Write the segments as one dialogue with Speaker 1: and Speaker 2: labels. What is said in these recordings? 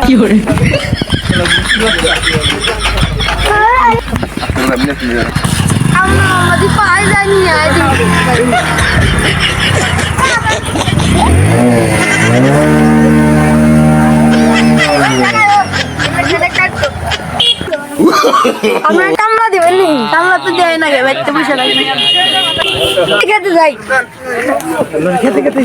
Speaker 1: কি করে
Speaker 2: আমাদের পায়ে যায়নি আমরা কামলা দিবেন নি কামলা তো দেয় না বাড়িতে বসে লাগে খেতে যাই
Speaker 3: খেতে খেতে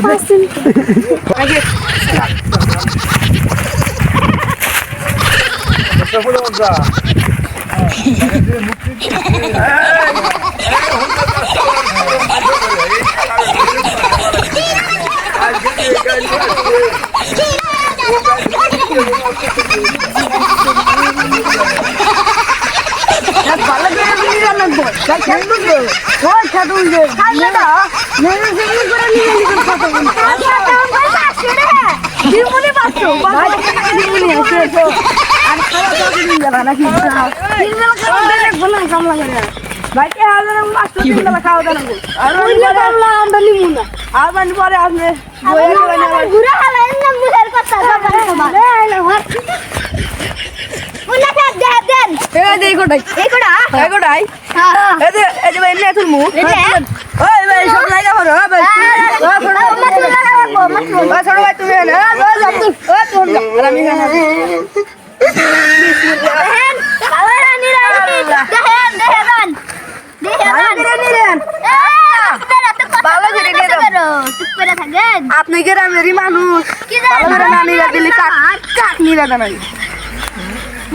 Speaker 2: আপনি গ্রামেরই মানুষ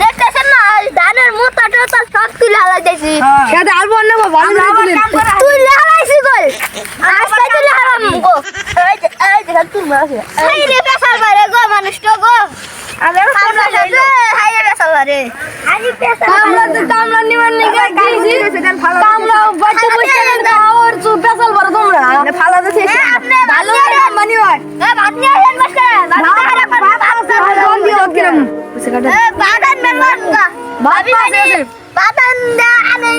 Speaker 2: দেখতেছেন না ধানের মোটা টোটা সব তুলে হালাইতেছি তুলে হালাইছি গো আজকে তুলে হারাম গো এই যে তুমি আসে এই রে পেছাল বারে গো মানুষটা গো আরে কামলা সাথে হাই রে পেছাল বারে আজি পেছাল কামলা নিবেন নি গেছি কামলা বাচ্চা বসে খাওয়ার চু পেছাল বারে তোমরা ফালা দিছি আপনি ভালো মানি হয় এ ভাত নিয়ে আসেন বসে বাগান মেলন গা ভাবি বাগান দা আমি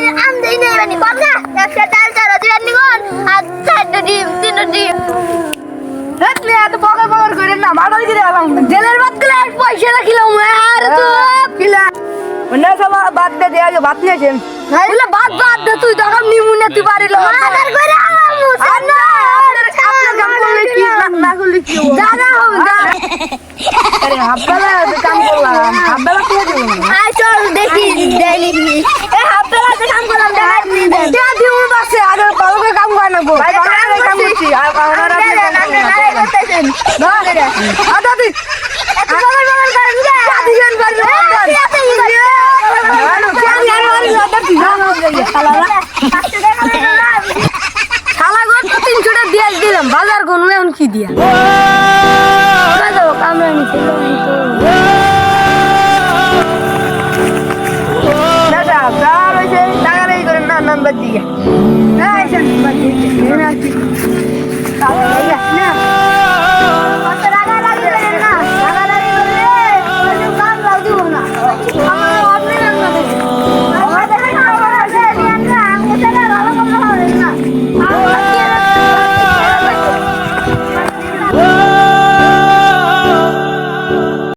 Speaker 2: দেই নেই বানি কমনা একটা ডাল চারা দিবেন নি কোন আর চারটা ডিম তিনটা ডিম দেখলে এত বগর বগর করে না মাডাল গিরে আলাম জেলের বাদ গলে পয়সা রাখিলাম আর তো কিলা না সবা বাদ দে দে আগে বাদ নিয়েছেন বলে বাদ বাদ দে তুই তখন নিমুনে তুই বাড়িল আদার করে আলাম না আপনার কাম করলে কি না করলে কি দাদা হো দাদা আরে হাবলা কাম করলাম হাবলা তুই দিও আই চল দেখি দেলি এ হাবলা কাম করলাম দেখা দিও বাসে আগে ভালো কাম কর না গো ভাই ভালো কাম করছি আর কারণ আপনি না রে আদা দি এত বগর বগর করেন রে দিবেন পারবে শালা গো 300 টাকা দিয়ে দিলাম বাজার গনবে এখন কি দিয়া কামরা নিতে দাদা দাঁড় হয়েছে টাকার এই করেন না নাম্বার দিয়ে